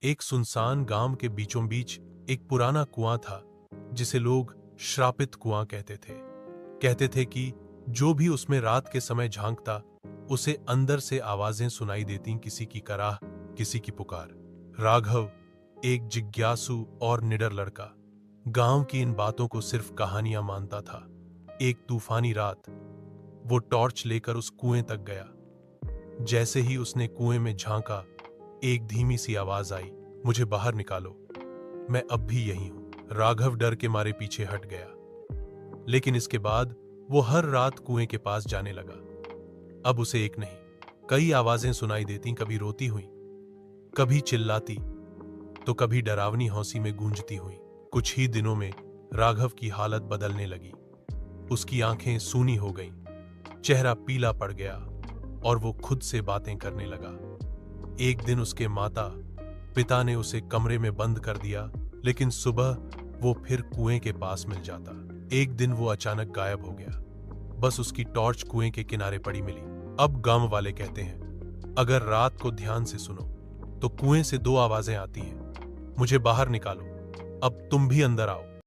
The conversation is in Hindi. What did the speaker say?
एक सुनसान गांव के बीचों बीच एक पुराना कुआं था जिसे लोग श्रापित कुआं कहते थे। कहते थे कि जो भी उसमें रात के समय झांकता उसे अंदर से आवाजें सुनाई देती, किसी की कराह, किसी की पुकार। राघव एक जिज्ञासु और निडर लड़का गांव की इन बातों को सिर्फ कहानियां मानता था। एक तूफानी रात वो टॉर्च लेकर उस कुएं तक गया। जैसे ही उसने कुएं में झांका, एक धीमी सी आवाज आई, मुझे बाहर निकालो, मैं अब भी यही हूं। राघव डर के मारे पीछे हट गया, लेकिन इसके बाद वो हर रात कुएं के पास जाने लगा। अब उसे एक नहीं, कई आवाजें सुनाई देती, कभी रोती हुई, कभी चिल्लाती, तो कभी डरावनी हौसी में गूंजती हुई। कुछ ही दिनों में राघव की हालत बदलने लगी। उसकी आंखें सूनी हो गईं, चेहरा पीला पड़ गया और वो खुद से बातें करने लगा। एक दिन उसके माता पिता ने उसे कमरे में बंद कर दिया, लेकिन सुबह वो फिर कुएं के पास मिल जाता। एक दिन वो अचानक गायब हो गया, बस उसकी टॉर्च कुएं के किनारे पड़ी मिली। अब गांव वाले कहते हैं, अगर रात को ध्यान से सुनो तो कुएं से दो आवाजें आती हैं, मुझे बाहर निकालो, अब तुम भी अंदर आओ।